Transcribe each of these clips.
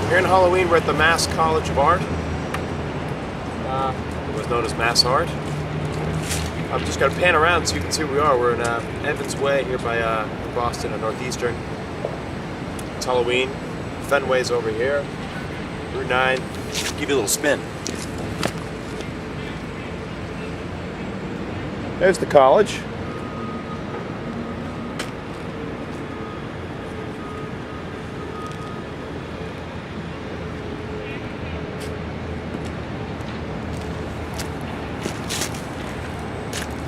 Here in Halloween, we're at the Mass College of Art. It was known as Mass Art. I've just got to pan around so you can see where we are. We're in Evans Way here by Boston and Northeastern. It's Halloween. Fenway's over here. Route 9. Give you a little spin. There's the college.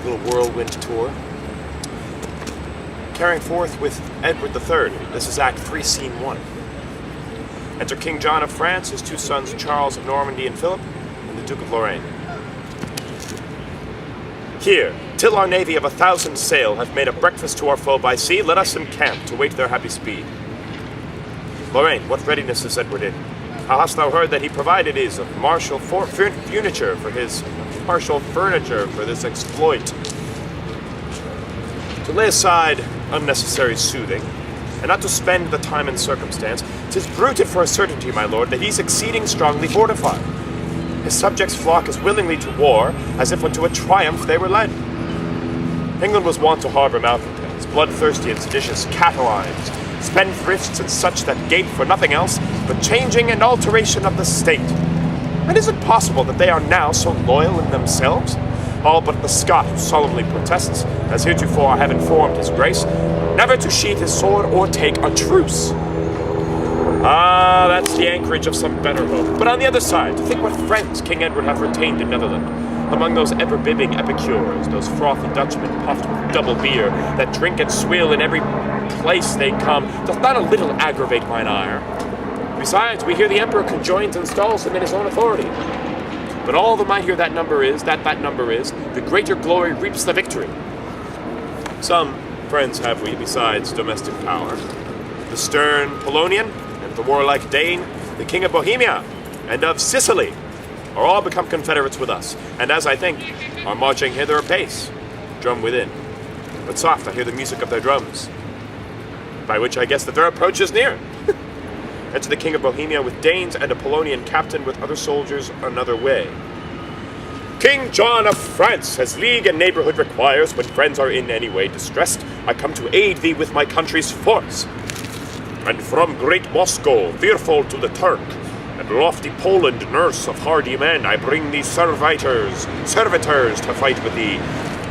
Little whirlwind tour. Carrying forth with Edward III. This is Act 3, Scene 1. Enter King John of France, his two sons Charles of Normandy and Philip, and the Duke of Lorraine. Here, till our navy of 1,000 sail hath made a breakfast to our foe by sea, let us encamp to wait their happy speed. Lorraine, what readiness is Edward in? How hast thou heard that he provided is of martial furniture for this exploit? To lay aside unnecessary soothing, and not to spend the time and circumstance, 'tis bruited for a certainty, my lord, that he's exceeding strongly fortified. His subjects flock as willingly to war, as if unto a triumph they were led. England was wont to harbour malcontents, bloodthirsty and seditious Catalines, spendthrifts and such that gape for nothing else but changing and alteration of the state. And is it possible that they are now so loyal in themselves? All but the Scot who solemnly protests, as heretofore I have informed his grace, never to sheath his sword or take a truce. Ah, that's the anchorage of some better hope. But on the other side, to think what friends King Edward hath retained in Netherland. Among those ever-bibbing epicures, those frothy Dutchmen puffed with double beer, that drink and swill in every place they come, doth not a little aggravate mine ire. Besides, we hear the Emperor conjoins and installs him in his own authority. But all the mightier that number is, the greater glory reaps the victory. Some friends have we besides domestic power. The stern Polonian, and the warlike Dane, the King of Bohemia, and of Sicily, are all become confederates with us, and as I think, are marching hither apace, drum within. But soft, I hear the music of their drums, by which I guess that their approach is near. Enter the King of Bohemia with Danes and a Polonian captain with other soldiers another way. King John of France, as league and neighborhood requires, when friends are in any way distressed, I come to aid thee with my country's force. And from great Moscow, fearful to the Turk, and lofty Poland, nurse of hardy men, I bring thee servitors to fight with thee,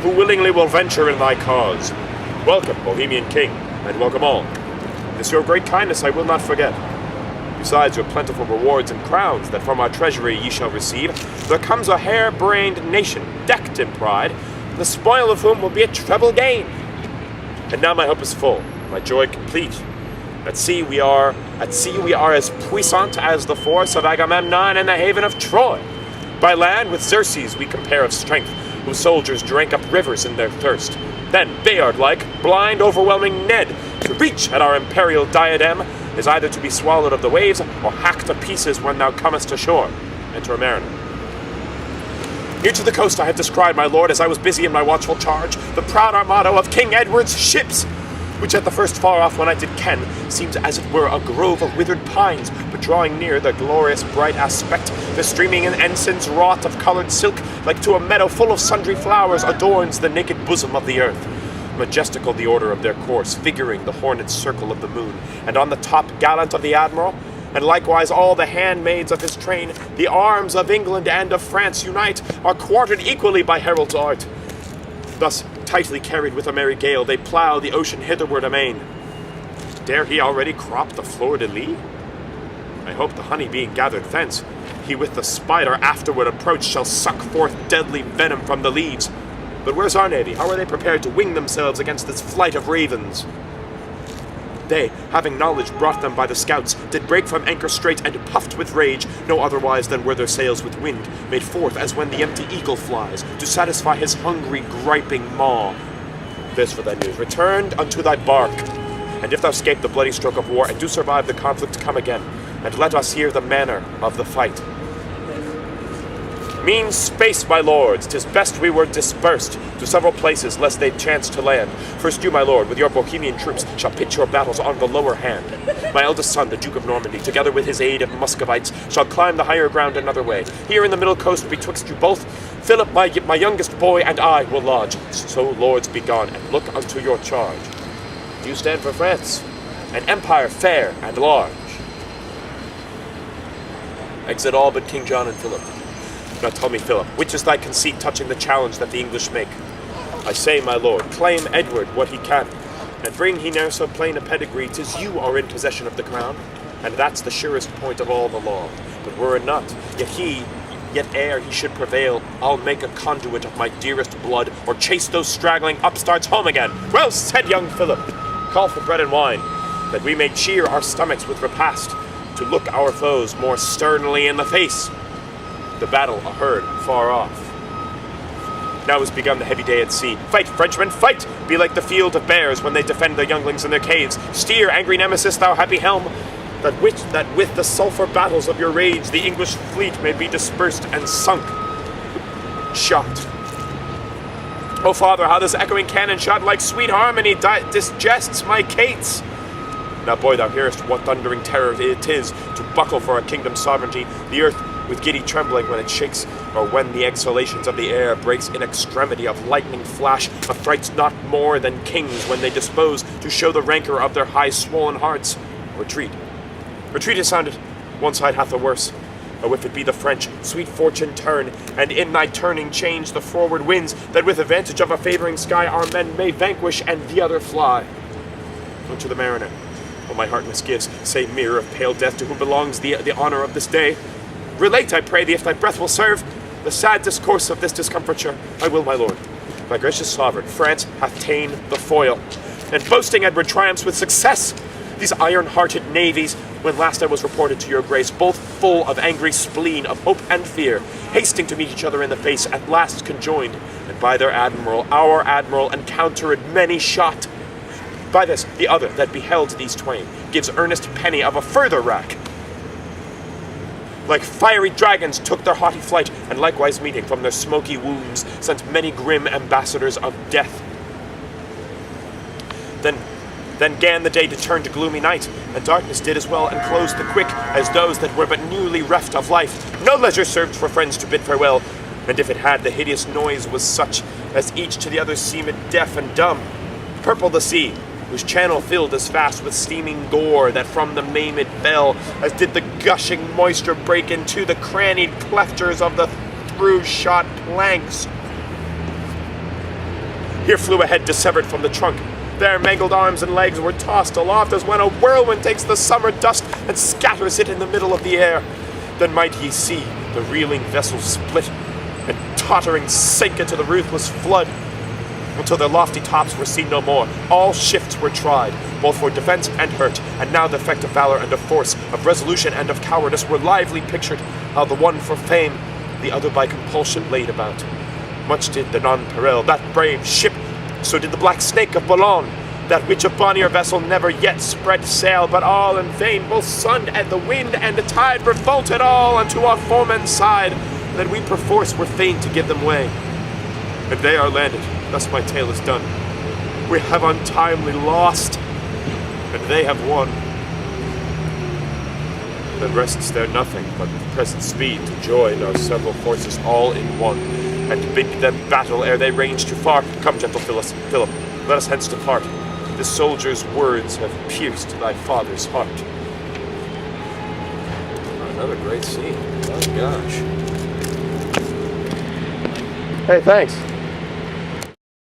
who willingly will venture in thy cause. Welcome, Bohemian King, and welcome all. This your great kindness I will not forget. Besides your plentiful rewards and crowns that from our treasury ye shall receive, there comes a hare-brained nation, decked in pride, the spoil of whom will be a treble gain. And now my hope is full, my joy complete. At sea we are as puissant as the force of Agamemnon in the haven of Troy. By land with Xerxes we compare of strength, whose soldiers drank up rivers in their thirst. Then, Bayard-like, blind, overwhelming Ned, to reach at our imperial diadem, is either to be swallowed of the waves, or hacked to pieces when thou comest ashore. Enter a mariner. Near to the coast I have descried, my lord, as I was busy in my watchful charge, the proud armado of King Edward's ships, which at the first far off when I did ken, seemed as it were a grove of withered pines, but drawing near the glorious bright aspect, the streaming in ensigns wrought of coloured silk, like to a meadow full of sundry flowers, adorns the naked bosom of the earth. Majestical the order of their course, figuring the horned circle of the moon, and on the top gallant of the admiral, and likewise all the handmaids of his train, the arms of England and of France unite, are quartered equally by herald's art. Thus, tightly carried with a merry gale, they plough the ocean hitherward amain. Dare he already crop the fleur-de-lis? I hope the honey being gathered thence, he with the spider afterward approach shall suck forth deadly venom from the leaves. But where's our navy? How are they prepared to wing themselves against this flight of ravens? They, having knowledge brought them by the scouts, did break from anchor straight, and puffed with rage, no otherwise than were their sails with wind, made forth as when the empty eagle flies, to satisfy his hungry, griping maw. This for thy news. Returned unto thy bark, and if thou scape the bloody stroke of war, and do survive the conflict, come again, and let us hear the manner of the fight. Mean space, my lords, 'tis best we were dispersed to several places, lest they chance to land. First you, my lord, with your Bohemian troops, shall pitch your battles on the lower hand. My eldest son, the Duke of Normandy, together with his aid of Muscovites, shall climb the higher ground another way. Here in the middle coast betwixt you both, Philip, my youngest boy, and I will lodge. So, lords, be gone, and look unto your charge. You stand for France, an empire fair and large. Exit all but King John and Philip. Now tell me, Philip, which is thy conceit touching the challenge that the English make? I say, my lord, claim Edward what he can, and bring he ne'er so plain a pedigree, 'tis you are in possession of the crown, and that's the surest point of all the law. But were it not, yet ere he should prevail, I'll make a conduit of my dearest blood, or chase those straggling upstarts home again. Well said, young Philip! Call for bread and wine, that we may cheer our stomachs with repast, to look our foes more sternly in the face. The battle a heard far off. Now is begun the heavy day at sea. Fight, Frenchmen, fight! Be like the field of bears when they defend their younglings in their caves. Steer, angry Nemesis, thou happy helm, that with the sulphur battles of your rage the English fleet may be dispersed and sunk. Shot. Oh, father, how this echoing cannon shot like sweet harmony disgests my cates. Now, boy, thou hearest what thundering terror it is to buckle for a kingdom's sovereignty, the earth with giddy trembling when it shakes, or when the exhalations of the air breaks in extremity of lightning flash, affrights not more than kings when they dispose to show the rancor of their high swollen hearts. Retreat. Retreat is sounded, one side hath the worse. Oh, if it be the French, sweet fortune turn, and in thy turning change the forward winds, that with advantage of a favouring sky our men may vanquish and the other fly. Unto the mariner, oh, my heart misgives, say mirror of pale death, to whom belongs the honour of this day. Relate, I pray thee, if thy breath will serve, the sad discourse of this discomfiture. I will, my lord. My gracious sovereign, France hath ta'en the foil, and boasting Edward triumphs with success. These iron-hearted navies, when last I was reported to your grace, both full of angry spleen, of hope and fear, hasting to meet each other in the face, at last conjoined, and by their admiral, our admiral, encountered many shot. By this, the other that beheld these twain gives earnest penny of a further rack. Like fiery dragons took their haughty flight, and likewise meeting from their smoky wombs sent many grim ambassadors of death. Then gan the day to turn to gloomy night, and darkness did as well enclose the quick as those that were but newly reft of life. No leisure served for friends to bid farewell, and if it had, the hideous noise was such as each to the other seemed deaf and dumb. Purple the sea, whose channel filled as fast with steaming gore that from the maimed fell, as did the gushing moisture break into the crannied cleftures of the through-shot planks. Here flew a head dissevered from the trunk. There mangled arms and legs were tossed aloft as when a whirlwind takes the summer dust and scatters it in the middle of the air. Then might ye see the reeling vessel split, and tottering sink into the ruthless flood, until their lofty tops were seen no more. All shifts were tried, both for defense and hurt, and now the effect of valor and of force, of resolution and of cowardice were lively pictured, how the one for fame, the other by compulsion laid about. Much did the Nonpareil, that brave ship, so did the Black Snake of Boulogne, that which a bonnier vessel never yet spread sail, but all in vain, both sun and the wind and the tide revolted all unto our foemen's side, that we perforce were fain to give them way. And they are landed, thus my tale is done. We have untimely lost, and they have won. Then rests there nothing but with present speed to join our several forces all in one, and bid them battle ere they range too far. Come, gentle Philip, let us hence depart. The soldier's words have pierced thy father's heart. Another great scene. Oh, gosh. Hey, thanks.